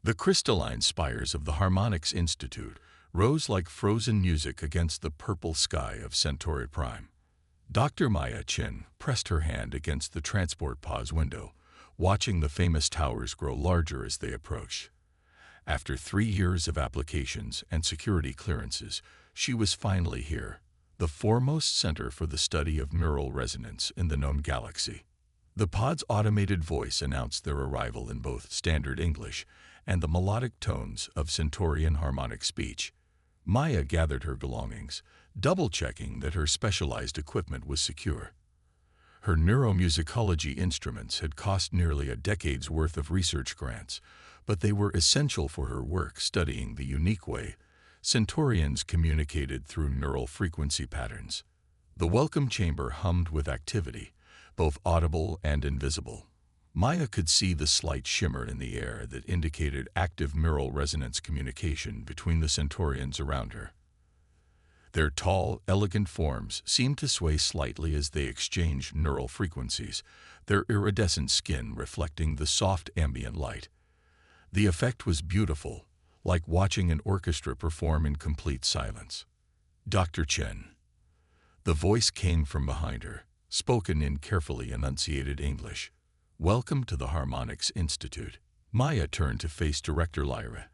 The crystalline spires of the Harmonics Institute rose like frozen music against the purple sky of Centauri Prime. Dr. Maya Chin pressed her hand against the transport pod's window, watching the famous towers grow larger as they approached. After 3 years of applications and security clearances, she was finally here, the foremost center for the study of neural resonance in the known galaxy. The pod's automated voice announced their arrival in both standard English and the melodic tones of Centaurian harmonic speech. Maya gathered her belongings, double-checking that her specialized equipment was secure. Her neuromusicology instruments had cost nearly a decade's worth of research grants, but they were essential for her work studying the unique way Centaurians communicated through neural frequency patterns. The welcome chamber hummed with activity, both audible and invisible. Maya could see the slight shimmer in the air that indicated active neural resonance communication between the Centaurians around her. Their tall, elegant forms seemed to sway slightly as they exchanged neural frequencies, their iridescent skin reflecting the soft ambient light. The effect was beautiful, like watching an orchestra perform in complete silence. Dr. Chen. The voice came from behind her, spoken in carefully enunciated English. Welcome to the Harmonics Institute. Maya turned to face Director Lyra,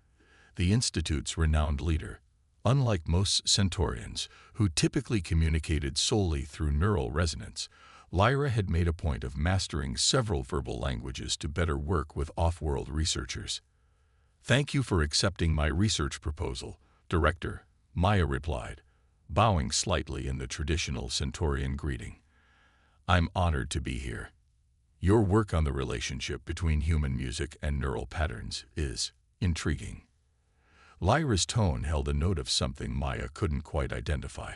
the Institute's renowned leader. Unlike most Centaurians, who typically communicated solely through neural resonance, Lyra had made a point of mastering several verbal languages to better work with off-world researchers. Thank you for accepting my research proposal, Director, Maya replied, bowing slightly in the traditional Centaurian greeting. I'm honored to be here. Your work on the relationship between human music and neural patterns is intriguing. Lyra's tone held a note of something Maya couldn't quite identify.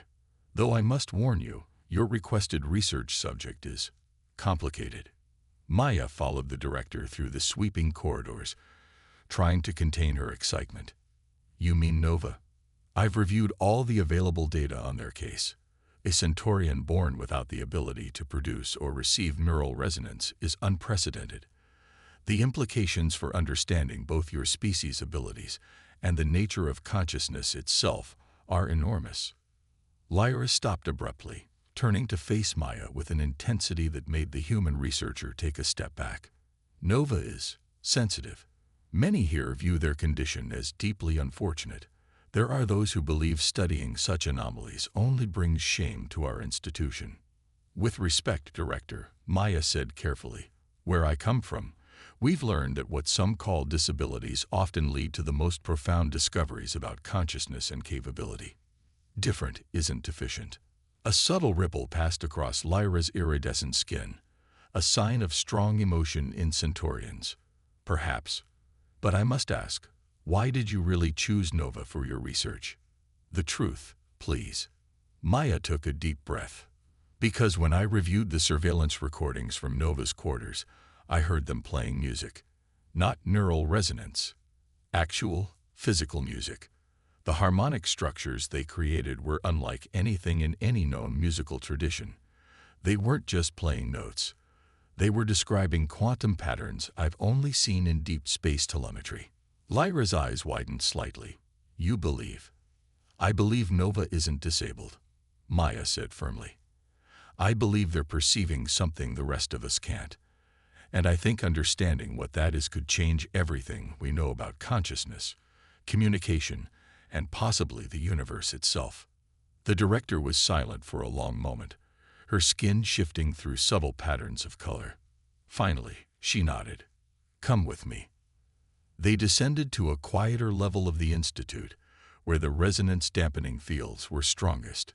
Though I must warn you, your requested research subject is complicated. Maya followed the director through the sweeping corridors, trying to contain her excitement. You mean Nova? I've reviewed all the available data on their case. A Centaurian born without the ability to produce or receive neural resonance is unprecedented. The implications for understanding both your species' abilities and the nature of consciousness itself are enormous. Lyra stopped abruptly, turning to face Maya with an intensity that made the human researcher take a step back. Nova is sensitive. Many here view their condition as deeply unfortunate. There are those who believe studying such anomalies only brings shame to our institution. With respect, Director, Maya said carefully, where I come from, we've learned that what some call disabilities often lead to the most profound discoveries about consciousness and capability. Different isn't deficient. A subtle ripple passed across Lyra's iridescent skin, a sign of strong emotion in Centaurians. Perhaps. But I must ask, why did you really choose Nova for your research? The truth, please. Maya took a deep breath. Because when I reviewed the surveillance recordings from Nova's quarters, I heard them playing music. Not neural resonance. Actual, physical music. The harmonic structures they created were unlike anything in any known musical tradition. They weren't just playing notes. They were describing quantum patterns I've only seen in deep space telemetry. Lyra's eyes widened slightly. You believe. I believe Nova isn't disabled, Maya said firmly. I believe they're perceiving something the rest of us can't. And I think understanding what that is could change everything we know about consciousness, communication, and possibly the universe itself. The director was silent for a long moment, her skin shifting through subtle patterns of color. Finally, she nodded. Come with me. They descended to a quieter level of the institute, where the resonance-dampening fields were strongest.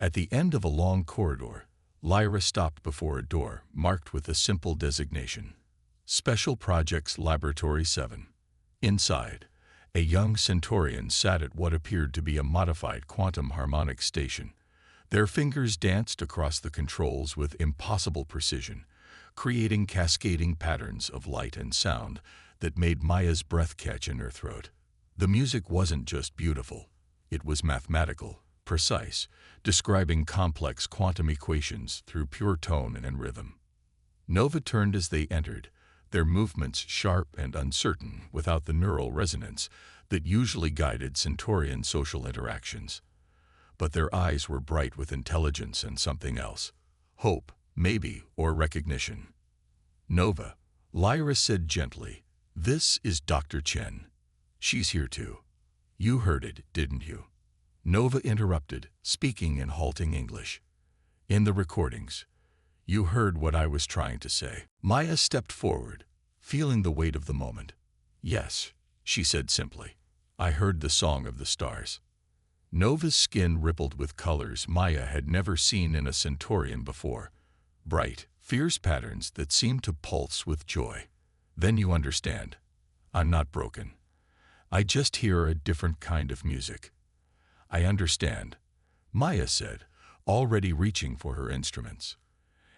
At the end of a long corridor, Lyra stopped before a door marked with a simple designation, Special Projects Laboratory 7. Inside, a young Centaurian sat at what appeared to be a modified quantum harmonic station. Their fingers danced across the controls with impossible precision, creating cascading patterns of light and sound that made Maya's breath catch in her throat. The music wasn't just beautiful, it was mathematical, precise, describing complex quantum equations through pure tone and rhythm. Nova turned as they entered, their movements sharp and uncertain without the neural resonance that usually guided Centaurian social interactions. But their eyes were bright with intelligence and something else. Hope, maybe, or recognition. "Nova," Lyra said gently, "this is Dr. Chen. She's here too. You heard it, didn't you?" Nova interrupted, speaking in halting English. "In the recordings. You heard what I was trying to say." Maya stepped forward, feeling the weight of the moment. "Yes," she said simply. "I heard the song of the stars." Nova's skin rippled with colors Maya had never seen in a Centaurian before. Bright, fierce patterns that seemed to pulse with joy. "Then you understand. I'm not broken. I just hear a different kind of music." "I understand," Maya said, already reaching for her instruments.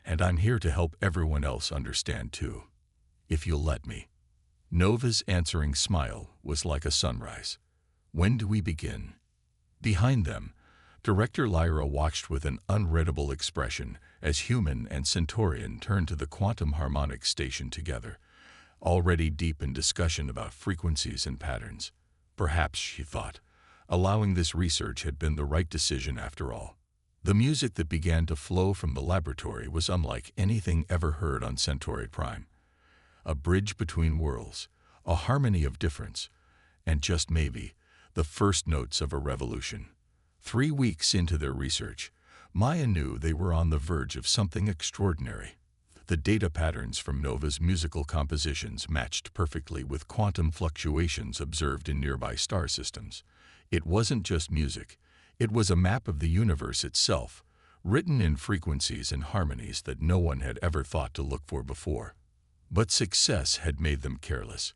"And I'm here to help everyone else understand too. If you'll let me." Nova's answering smile was like a sunrise. "When do we begin?" Behind them, Director Lyra watched with an unreadable expression as human and Centaurian turned to the quantum harmonics station together, already deep in discussion about frequencies and patterns. Perhaps, she thought, allowing this research had been the right decision after all. The music that began to flow from the laboratory was unlike anything ever heard on Centauri Prime. A bridge between worlds, a harmony of difference, and just maybe, the first notes of a revolution. 3 weeks into their research, Maya knew they were on the verge of something extraordinary. The data patterns from Nova's musical compositions matched perfectly with quantum fluctuations observed in nearby star systems. It wasn't just music, it was a map of the universe itself, written in frequencies and harmonies that no one had ever thought to look for before. But success had made them careless.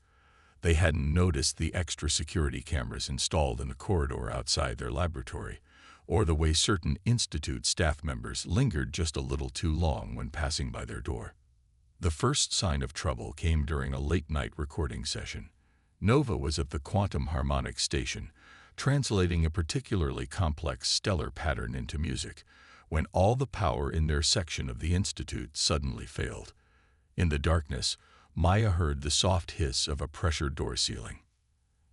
They hadn't noticed the extra security cameras installed in the corridor outside their laboratory, or the way certain institute staff members lingered just a little too long when passing by their door. The first sign of trouble came during a late-night recording session. Nova was at the quantum harmonics station, translating a particularly complex stellar pattern into music, when all the power in their section of the institute suddenly failed. In the darkness, Maya heard the soft hiss of a pressure door sealing.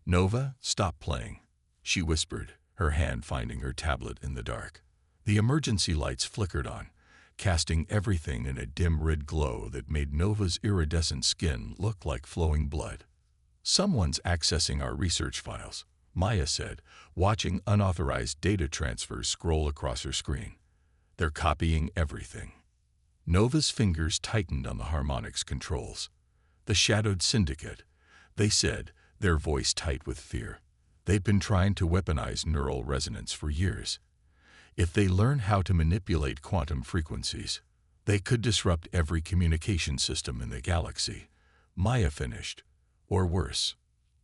"Nova, stop playing," she whispered, her hand finding her tablet in the dark. The emergency lights flickered on, casting everything in a dim red glow that made Nova's iridescent skin look like flowing blood. "Someone's accessing our research files," Maya said, watching unauthorized data transfers scroll across her screen. "They're copying everything." Nova's fingers tightened on the harmonics controls. "The Shadowed Syndicate," they said, their voice tight with fear. "They've been trying to weaponize neural resonance for years. If they learn how to manipulate quantum frequencies, they could disrupt every communication system in the galaxy," Maya finished. "Or worse."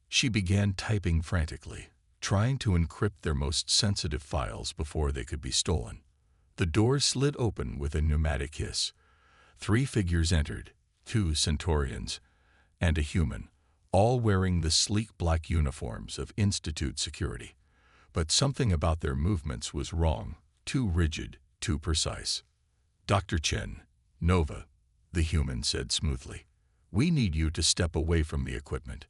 She began typing frantically, trying to encrypt their most sensitive files before they could be stolen. The door slid open with a pneumatic hiss. 3 figures entered, 2 Centaurians, and a human, all wearing the sleek black uniforms of Institute security. But something about their movements was wrong, too rigid, too precise. "Dr. Chen, Nova," the human said smoothly, "we need you to step away from the equipment.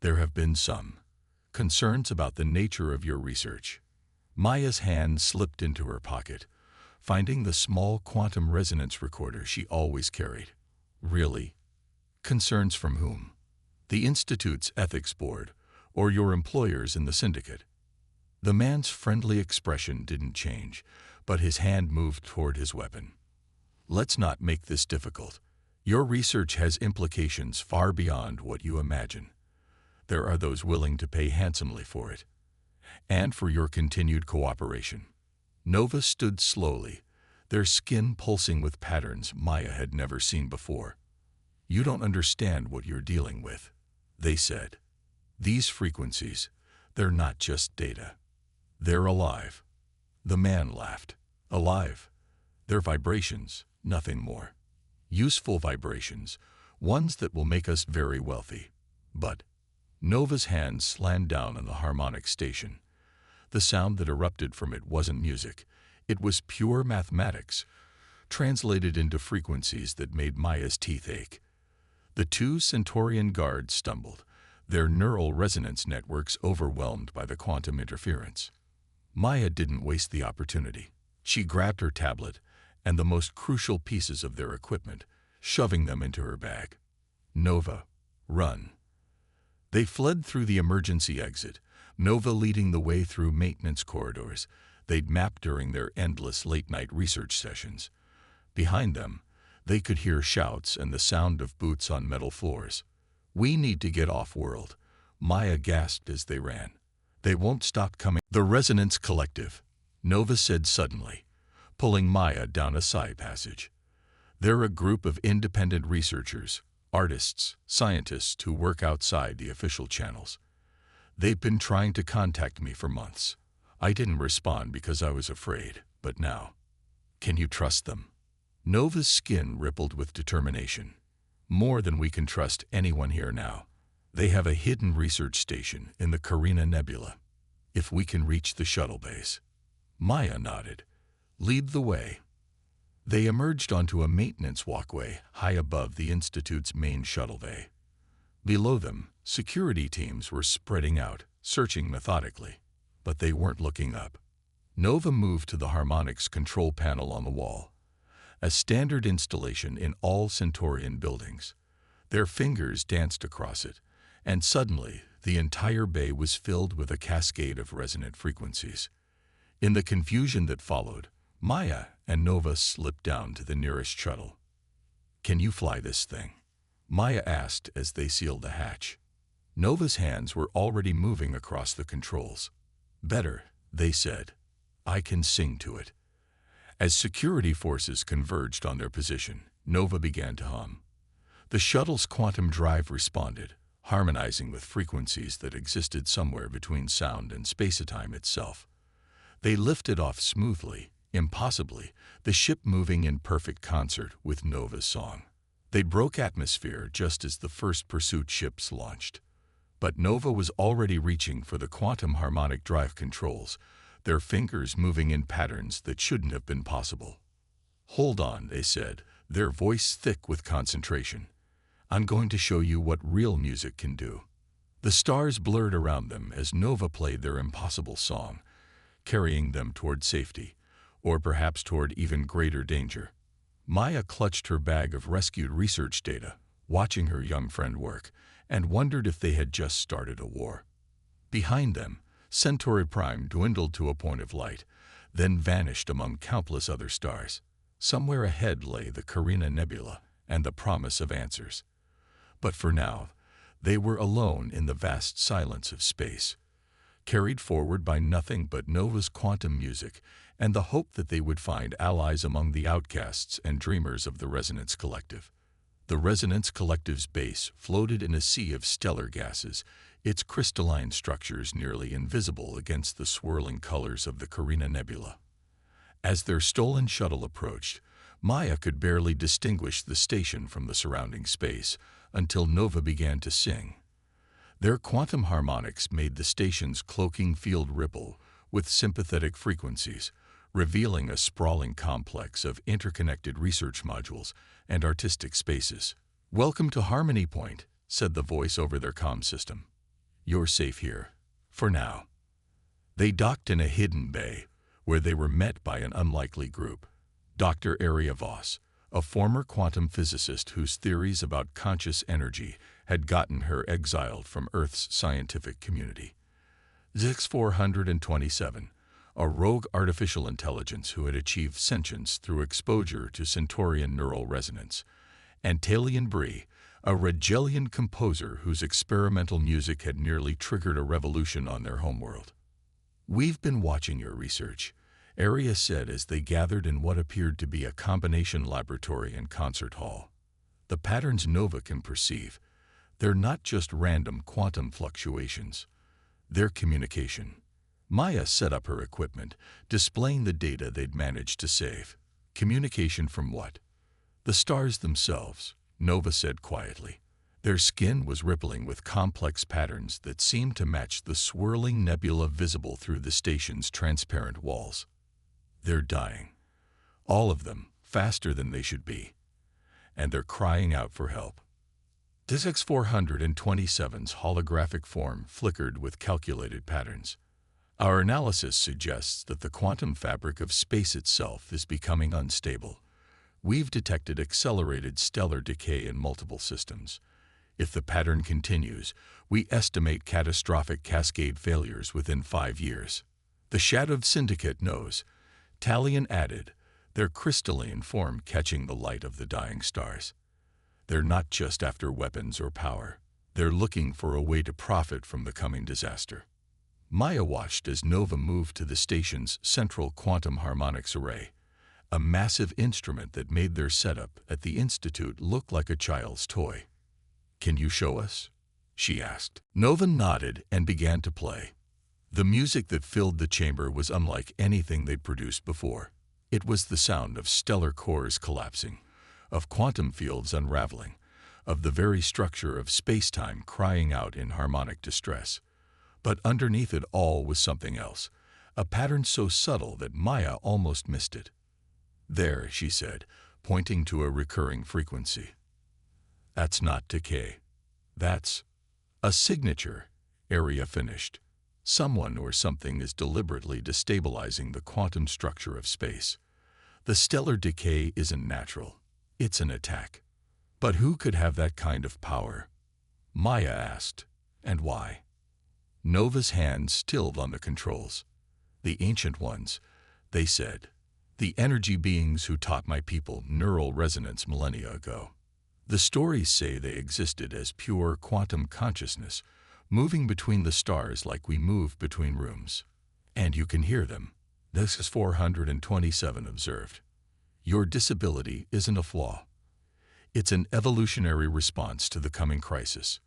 There have been some concerns about the nature of your research." Maya's hand slipped into her pocket, finding the small quantum resonance recorder she always carried. "Really? Concerns from whom? The Institute's ethics board, or your employers in the syndicate?" The man's friendly expression didn't change, but his hand moved toward his weapon. "Let's not make this difficult. Your research has implications far beyond what you imagine. There are those willing to pay handsomely for it. And for your continued cooperation." Nova stood slowly, their skin pulsing with patterns Maya had never seen before. "You don't understand what you're dealing with," they said. "These frequencies, they're not just data. They're alive." The man laughed. "Alive? They're vibrations, nothing more. Useful vibrations, ones that will make us very wealthy. But..." Nova's hand slammed down on the harmonic station. The sound that erupted from it wasn't music. It was pure mathematics, translated into frequencies that made Maya's teeth ache. The two Centaurian guards stumbled, their neural resonance networks overwhelmed by the quantum interference. Maya didn't waste the opportunity. She grabbed her tablet and the most crucial pieces of their equipment, shoving them into her bag. Nova, run. They fled through the emergency exit, Nova leading the way through maintenance corridors they'd mapped during their endless late-night research sessions. Behind them, they could hear shouts and the sound of boots on metal floors. "We need to get off-world," Maya gasped as they ran. "They won't stop coming." "The Resonance Collective," Nova said suddenly, pulling Maya down a side passage. "They're a group of independent researchers, artists, scientists who work outside the official channels. They've been trying to contact me for months. I didn't respond because I was afraid, but now. Can you trust them?" Nova's skin rippled with determination. "More than we can trust anyone here now. They have a hidden research station in the Carina Nebula. If we can reach the shuttle base." Maya nodded. "Lead the way." They emerged onto a maintenance walkway high above the Institute's main shuttle bay. Below them, security teams were spreading out, searching methodically, but they weren't looking up. Nova moved to the harmonics control panel on the wall, a standard installation in all Centaurian buildings. Their fingers danced across it, and suddenly the entire bay was filled with a cascade of resonant frequencies. In the confusion that followed, Maya and Nova slipped down to the nearest shuttle. "Can you fly this thing?" Maya asked as they sealed the hatch. Nova's hands were already moving across the controls. "Better," they said. "I can sing to it." As security forces converged on their position, Nova began to hum. The shuttle's quantum drive responded, harmonizing with frequencies that existed somewhere between sound and space-time itself. They lifted off smoothly, impossibly, the ship moving in perfect concert with Nova's song. They broke atmosphere just as the first pursuit ships launched. But Nova was already reaching for the quantum harmonic drive controls, their fingers moving in patterns that shouldn't have been possible. "Hold on," they said, their voice thick with concentration. "I'm going to show you what real music can do." The stars blurred around them as Nova played their impossible song, carrying them toward safety, or perhaps toward even greater danger. Maya clutched her bag of rescued research data, watching her young friend work, and wondered if they had just started a war. Behind them, Centauri Prime dwindled to a point of light, then vanished among countless other stars. Somewhere ahead lay the Carina Nebula and the promise of answers. But for now, they were alone in the vast silence of space, carried forward by nothing but Nova's quantum music and the hope that they would find allies among the outcasts and dreamers of the Resonance Collective. The Resonance Collective's base floated in a sea of stellar gases, its crystalline structures nearly invisible against the swirling colors of the Carina Nebula. As their stolen shuttle approached, Maya could barely distinguish the station from the surrounding space until Nova began to sing. Their quantum harmonics made the station's cloaking field ripple with sympathetic frequencies, revealing a sprawling complex of interconnected research modules and artistic spaces. "Welcome to Harmony Point," said the voice over their comm system. "You're safe here, for now." They docked in a hidden bay, where they were met by an unlikely group. Dr. Aria Voss, a former quantum physicist whose theories about conscious energy had gotten her exiled from Earth's scientific community. Zix-427, a rogue artificial intelligence who had achieved sentience through exposure to Centaurian neural resonance, and Talion Bree, a Regelian composer whose experimental music had nearly triggered a revolution on their homeworld. "We've been watching your research," Aria said as they gathered in what appeared to be a combination laboratory and concert hall. "The patterns Nova can perceive, they're not just random quantum fluctuations. They're communication." Maya set up her equipment, displaying the data they'd managed to save. "Communication from what?" "The stars themselves," Nova said quietly. Their skin was rippling with complex patterns that seemed to match the swirling nebula visible through the station's transparent walls. "They're dying. All of them, faster than they should be. And they're crying out for help." This X427's holographic form flickered with calculated patterns. Our analysis suggests that the quantum fabric of space itself is becoming unstable. We've detected accelerated stellar decay in multiple systems. If the pattern continues, we estimate catastrophic cascade failures within 5 years. The Shadowed Syndicate knows, Talion added, their crystalline form catching the light of the dying stars. They're not just after weapons or power. They're looking for a way to profit from the coming disaster. Maya watched as Nova moved to the station's central quantum harmonics array, a massive instrument that made their setup at the Institute look like a child's toy. "Can you show us?" she asked. Nova nodded and began to play. The music that filled the chamber was unlike anything they'd produced before. It was the sound of stellar cores collapsing, of quantum fields unraveling, of the very structure of space-time crying out in harmonic distress. But underneath it all was something else, a pattern so subtle that Maya almost missed it. "There," she said, pointing to a recurring frequency. "That's not decay. That's a signature," Area finished. "Someone or something is deliberately destabilizing the quantum structure of space. The stellar decay isn't natural. It's an attack. But who could have that kind of power?" Maya asked. "And why?" Nova's hand stilled on the controls. "The Ancient Ones," they said. "The energy beings who taught my people neural resonance millennia ago. The stories say they existed as pure quantum consciousness, moving between the stars like we move between rooms. And you can hear them," this is 427 observed. "Your disability isn't a flaw. It's an evolutionary response to the coming crisis.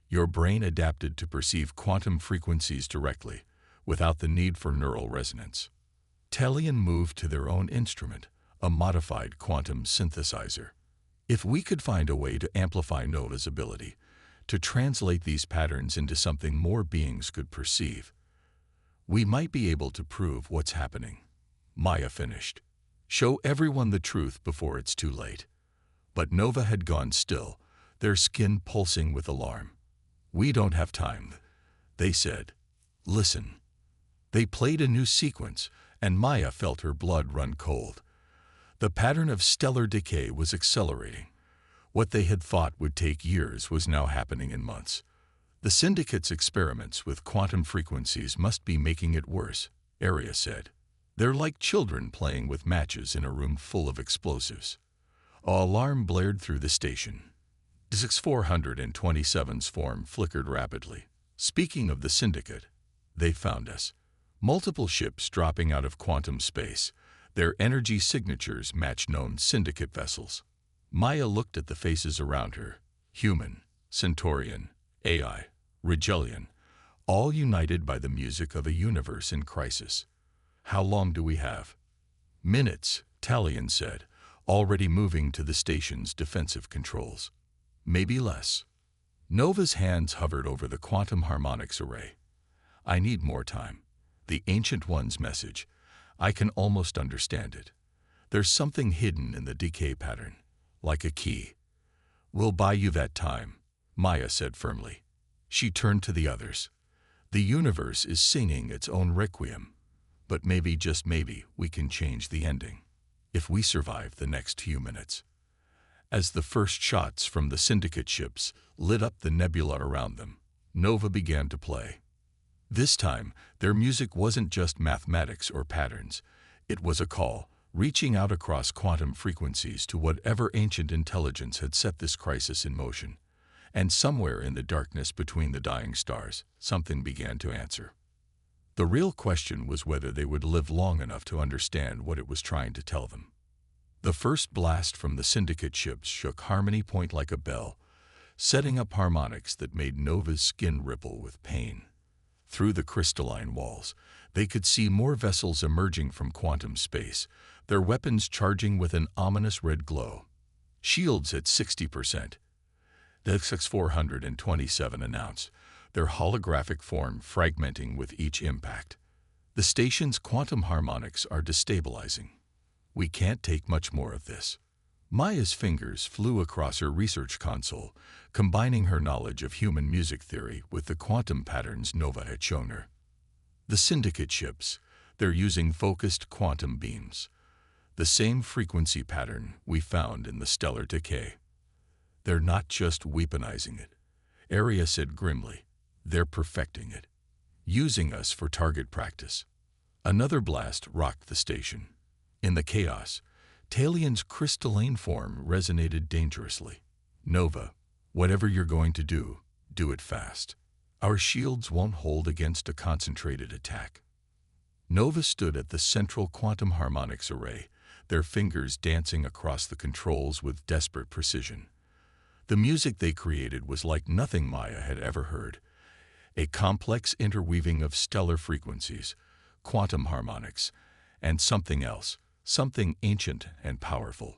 Your brain adapted to perceive quantum frequencies directly, without the need for neural resonance." Talion moved to their own instrument, a modified quantum synthesizer. "If we could find a way to amplify Nova's ability, to translate these patterns into something more beings could perceive, we might be able to prove what's happening," Maya finished. "Show everyone the truth before it's too late." But Nova had gone still, their skin pulsing with alarm. "We don't have time," they said. "Listen." They played a new sequence, and Maya felt her blood run cold. The pattern of stellar decay was accelerating. What they had thought would take years was now happening in months. "The Syndicate's experiments with quantum frequencies must be making it worse," Area said. "They're like children playing with matches in a room full of explosives." An alarm blared through the station. DISX 427's form flickered rapidly. "Speaking of the Syndicate, they found us. Multiple ships dropping out of quantum space. Their energy signatures match known Syndicate vessels." Maya looked at the faces around her. Human, Centaurian, AI, Rigelian, all united by the music of a universe in crisis. "How long do we have?" "Minutes," Talion said, already moving to the station's defensive controls. "Maybe less." Nova's hands hovered over the quantum harmonics array. "I need more time. The Ancient One's message. I can almost understand it. There's something hidden in the decay pattern, like a key." "We'll buy you that time," Maya said firmly. She turned to the others. "The universe is singing its own requiem, but maybe, just maybe, we can change the ending. If we survive the next few minutes." As the first shots from the Syndicate ships lit up the nebula around them, Nova began to play. This time, their music wasn't just mathematics or patterns. It was a call, reaching out across quantum frequencies to whatever ancient intelligence had set this crisis in motion. And somewhere in the darkness between the dying stars, something began to answer. The real question was whether they would live long enough to understand what it was trying to tell them. The first blast from the Syndicate ships shook Harmony Point like a bell, setting up harmonics that made Nova's skin ripple with pain. Through the crystalline walls, they could see more vessels emerging from quantum space, their weapons charging with an ominous red glow. "Shields at 60%. The X427 announced, their holographic form fragmenting with each impact. "The station's quantum harmonics are destabilizing. We can't take much more of this." Maya's fingers flew across her research console, combining her knowledge of human music theory with the quantum patterns Nova had shown her. The Syndicate ships, they're using focused quantum beams, the same frequency pattern we found in the stellar decay. They're not just weaponizing it, Arya said grimly. They're perfecting it, using us for target practice. Another blast rocked the station. In the chaos, Talion's crystalline form resonated dangerously. Nova, whatever you're going to do it fast. Our shields won't hold against a concentrated attack. Nova stood at the central quantum harmonics array, their fingers dancing across the controls with desperate precision. The music they created was like nothing Maya had ever heard, a complex interweaving of stellar frequencies, quantum harmonics, and something else, something ancient and powerful.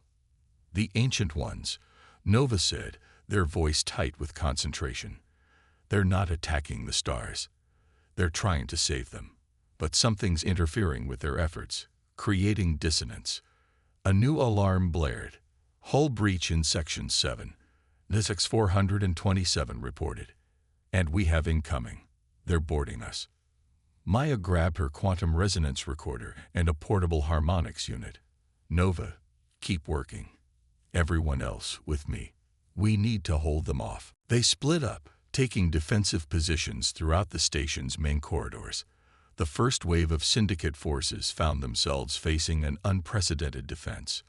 The Ancient Ones, Nova said, their voice tight with concentration. They're not attacking the stars. They're trying to save them. But something's interfering with their efforts, creating dissonance. A new alarm blared. Hull breach in Section 7. NSX 427 reported. And we have incoming. They're boarding us. Maya grabbed her quantum resonance recorder and a portable harmonics unit. Nova, keep working. Everyone else with me. We need to hold them off. They split up, taking defensive positions throughout the station's main corridors. The first wave of Syndicate forces found themselves facing an unprecedented defense.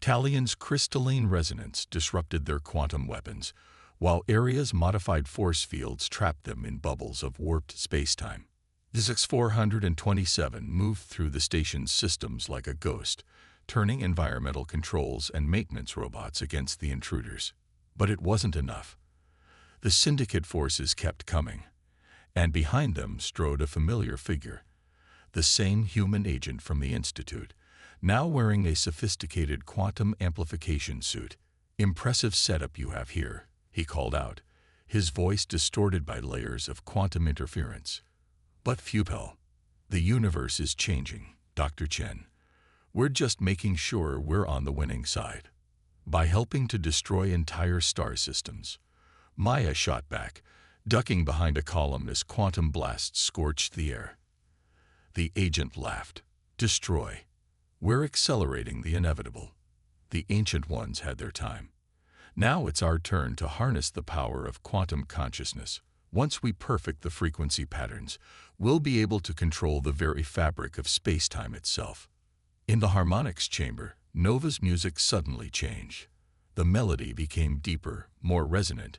Talion's crystalline resonance disrupted their quantum weapons, while Arya's modified force fields trapped them in bubbles of warped spacetime. NSX 427 moved through the station's systems like a ghost, turning environmental controls and maintenance robots against the intruders. But it wasn't enough. The Syndicate forces kept coming, and behind them strode a familiar figure, the same human agent from the Institute, now wearing a sophisticated quantum amplification suit. Impressive setup you have here, he called out, his voice distorted by layers of quantum interference. But futile. The universe is changing, Dr. Chen. We're just making sure we're on the winning side. By helping to destroy entire star systems. Maya shot back, ducking behind a column as quantum blasts scorched the air. The agent laughed. Destroy. We're accelerating the inevitable. The Ancient Ones had their time. Now it's our turn to harness the power of quantum consciousness. Once we perfect the frequency patterns, we'll be able to control the very fabric of space-time itself. In the harmonics chamber, Nova's music suddenly changed. The melody became deeper, more resonant,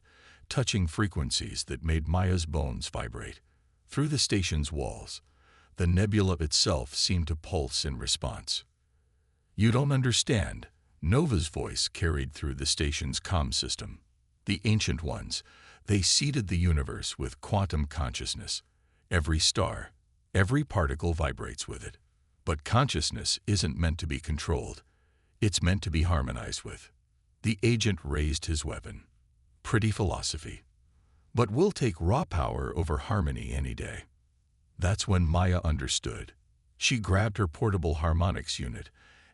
touching frequencies that made Maya's bones vibrate. Through the station's walls, the nebula itself seemed to pulse in response. You don't understand, Nova's voice carried through the station's comm system. The Ancient Ones, they seeded the universe with quantum consciousness. Every star, every particle vibrates with it. But consciousness isn't meant to be controlled. It's meant to be harmonized with. The agent raised his weapon. Pretty philosophy. But we'll take raw power over harmony any day. That's when Maya understood. She grabbed her portable harmonics unit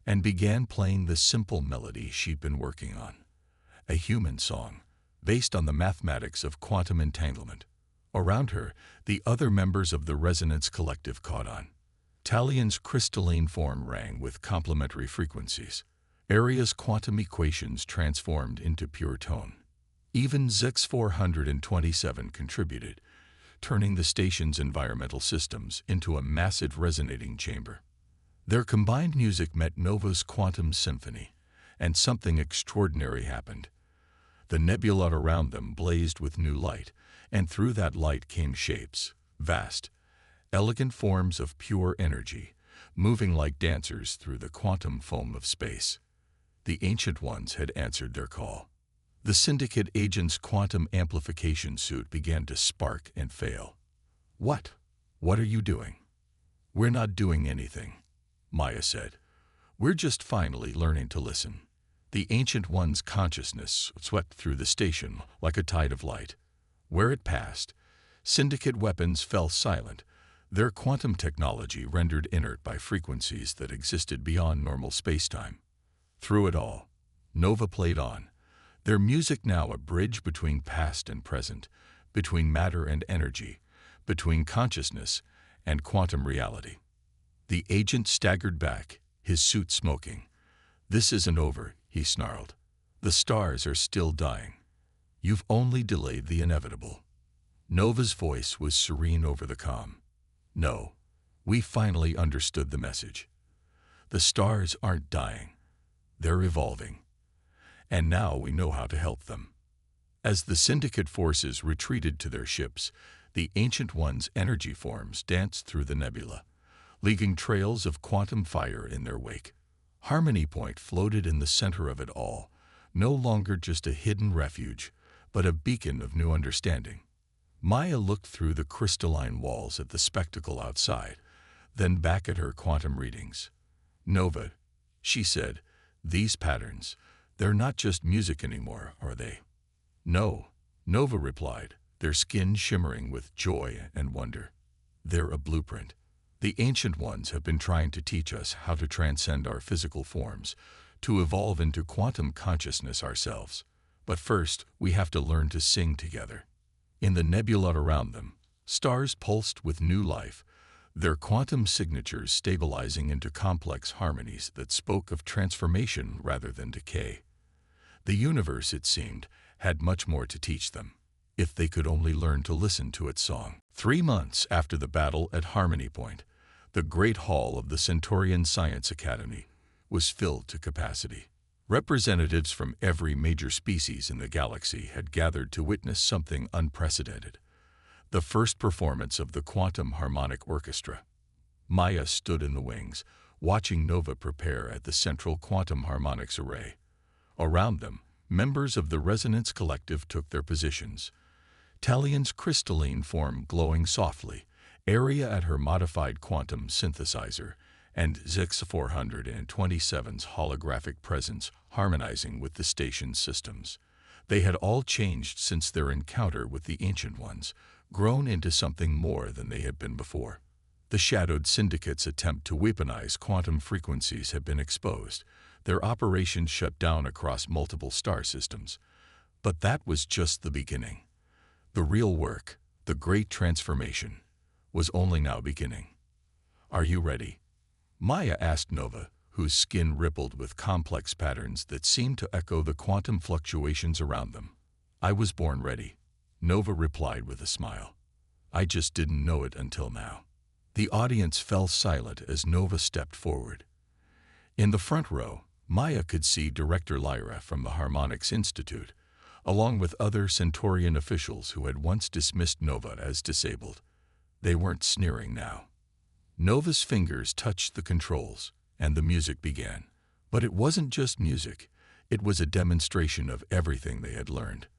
and began playing the simple melody she'd been working on. A human song, based on the mathematics of quantum entanglement. Around her, the other members of the Resonance Collective caught on. Talion's crystalline form rang with complementary frequencies. Arya's quantum equations transformed into pure tone. Even ZX 427 contributed, turning the station's environmental systems into a massive resonating chamber. Their combined music met Nova's quantum symphony, and something extraordinary happened. The nebula around them blazed with new light, and through that light came shapes, vast, elegant forms of pure energy, moving like dancers through the quantum foam of space. The Ancient Ones had answered their call. The Syndicate agent's quantum amplification suit began to spark and fail. What? What are you doing? We're not doing anything, Maya said. We're just finally learning to listen. The Ancient One's consciousness swept through the station like a tide of light. Where it passed, Syndicate weapons fell silent, their quantum technology rendered inert by frequencies that existed beyond normal spacetime. Through it all, Nova played on, their music now a bridge between past and present, between matter and energy, between consciousness and quantum reality. The agent staggered back, his suit smoking. "This isn't over," he snarled. "The stars are still dying. You've only delayed the inevitable." Nova's voice was serene over the calm. "No, we finally understood the message. The stars aren't dying. They're evolving. And now we know how to help them." As the Syndicate forces retreated to their ships, the Ancient One's energy forms danced through the nebula, leaving trails of quantum fire in their wake. Harmony Point floated in the center of it all, no longer just a hidden refuge, but a beacon of new understanding. Maya looked through the crystalline walls at the spectacle outside, then back at her quantum readings. "Nova," she said, "these patterns, they're not just music anymore, are they?" "No," Nova replied, their skin shimmering with joy and wonder. "They're a blueprint. The Ancient Ones have been trying to teach us how to transcend our physical forms, to evolve into quantum consciousness ourselves. But first, we have to learn to sing together." In the nebula around them, stars pulsed with new life, their quantum signatures stabilizing into complex harmonies that spoke of transformation rather than decay. The universe, it seemed, had much more to teach them, if they could only learn to listen to its song. 3 months after the battle at Harmony Point, the Great Hall of the Centaurian Science Academy was filled to capacity. Representatives from every major species in the galaxy had gathered to witness something unprecedented: the first performance of the Quantum Harmonic Orchestra. Maya stood in the wings, watching Nova prepare at the central quantum harmonics array. Around them, members of the Resonance Collective took their positions. Talian's crystalline form glowing softly, Area at her modified quantum synthesizer, and Zix-427's holographic presence harmonizing with the station's systems. They had all changed since their encounter with the Ancient Ones, grown into something more than they had been before. The Shadowed Syndicate's attempt to weaponize quantum frequencies had been exposed, their operations shut down across multiple star systems. But that was just the beginning. The real work, the great transformation, was only now beginning. "Are you ready?" Maya asked Nova, whose skin rippled with complex patterns that seemed to echo the quantum fluctuations around them. "I was born ready," Nova replied with a smile. "I just didn't know it until now." The audience fell silent as Nova stepped forward. In the front row, Maya could see Director Lyra from the Harmonics Institute, along with other Centaurian officials who had once dismissed Nova as disabled. They weren't sneering now. Nova's fingers touched the controls, and the music began. But it wasn't just music. It was a demonstration of everything they had learned.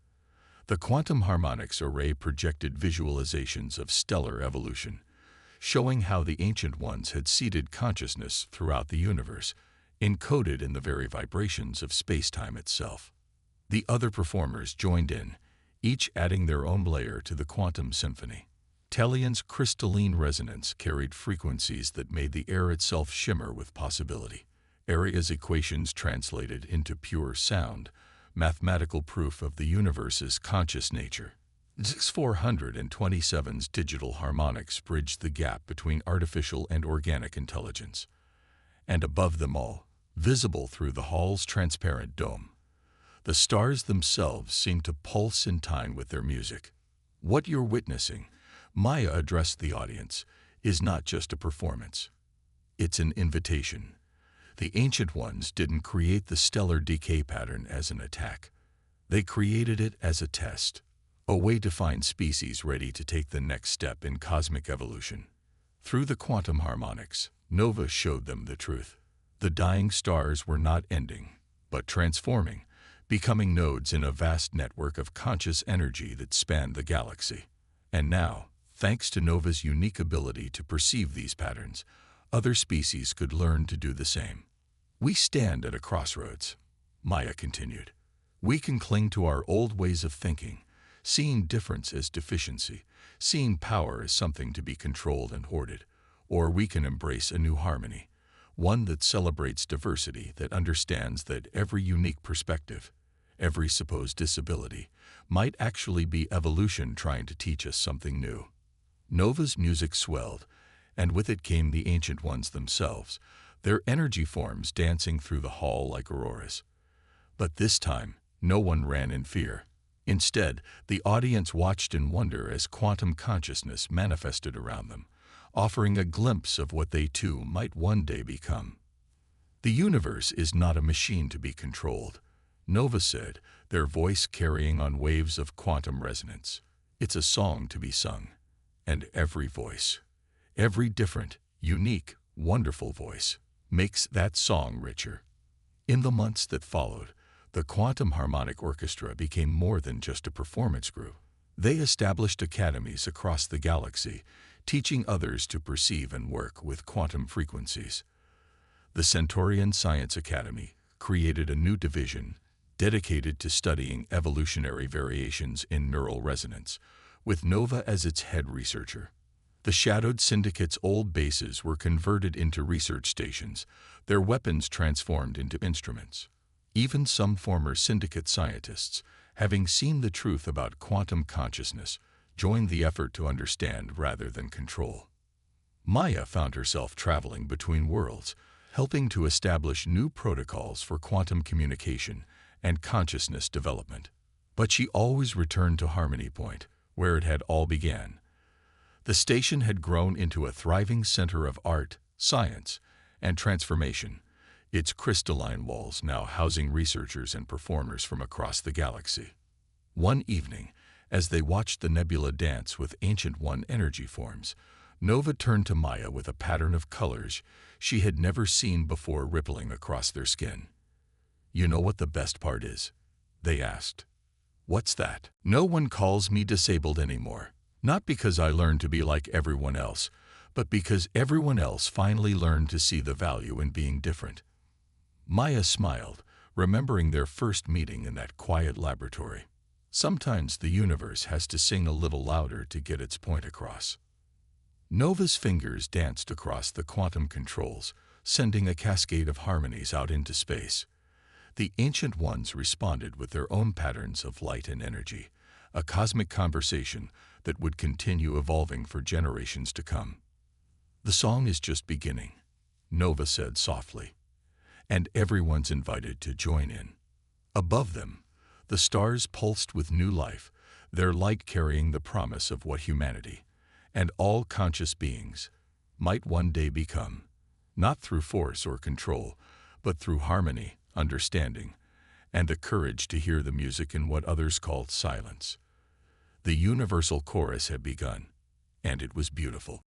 The quantum harmonics array projected visualizations of stellar evolution, showing how the Ancient Ones had seeded consciousness throughout the universe, encoded in the very vibrations of space-time itself. The other performers joined in, each adding their own layer to the quantum symphony. Talian's crystalline resonance carried frequencies that made the air itself shimmer with possibility. Area's equations translated into pure sound, mathematical proof of the universe's conscious nature. Zix-427's digital harmonics bridged the gap between artificial and organic intelligence. And above them all, visible through the hall's transparent dome, the stars themselves seemed to pulse in time with their music. "What you're witnessing," Maya addressed the audience, "is not just a performance. It's an invitation. The Ancient Ones didn't create the stellar decay pattern as an attack. They created it as a test, a way to find species ready to take the next step in cosmic evolution." Through the quantum harmonics, Nova showed them the truth. The dying stars were not ending, but transforming, becoming nodes in a vast network of conscious energy that spanned the galaxy. And now, thanks to Nova's unique ability to perceive these patterns, other species could learn to do the same. "We stand at a crossroads," Maya continued. "We can cling to our old ways of thinking, seeing difference as deficiency, seeing power as something to be controlled and hoarded, or we can embrace a new harmony, one that celebrates diversity, that understands that every unique perspective, every supposed disability, might actually be evolution trying to teach us something new. Nova's music swelled, and with it came the Ancient Ones themselves, their energy forms dancing through the hall like auroras. But this time, no one ran in fear. Instead, the audience watched in wonder as quantum consciousness manifested around them, offering a glimpse of what they too might one day become. The universe is not a machine to be controlled, Nova said, their voice carrying on waves of quantum resonance. It's a song to be sung. And every voice, every different, unique, wonderful voice, makes that song richer. In the months that followed, the Quantum Harmonic Orchestra became more than just a performance group. They established academies across the galaxy, teaching others to perceive and work with quantum frequencies. The Centaurian Science Academy created a new division dedicated to studying evolutionary variations in neural resonance, with Nova as its head researcher. The Shadowed Syndicate's old bases were converted into research stations, their weapons transformed into instruments. Even some former Syndicate scientists, having seen the truth about quantum consciousness, joined the effort to understand rather than control. Maya found herself traveling between worlds, helping to establish new protocols for quantum communication and consciousness development. But she always returned to Harmony Point, where it had all began. The station had grown into a thriving center of art, science, and transformation, its crystalline walls now housing researchers and performers from across the galaxy. One evening, as they watched the nebula dance with Ancient One energy forms, Nova turned to Maya with a pattern of colors she had never seen before rippling across their skin. "You know what the best part is?" they asked. "What's that?" "No one calls me disabled anymore. Not because I learned to be like everyone else, but because everyone else finally learned to see the value in being different." Maya smiled, remembering their first meeting in that quiet laboratory. Sometimes the universe has to sing a little louder to get its point across. Nova's fingers danced across the quantum controls, sending a cascade of harmonies out into space. The Ancient Ones responded with their own patterns of light and energy, a cosmic conversation that would continue evolving for generations to come. "The song is just beginning," Nova said softly, "and everyone's invited to join in." Above them, the stars pulsed with new life, their light carrying the promise of what humanity, and all conscious beings, might one day become, not through force or control, but through harmony, understanding, and the courage to hear the music in what others called silence. The universal chorus had begun, and it was beautiful.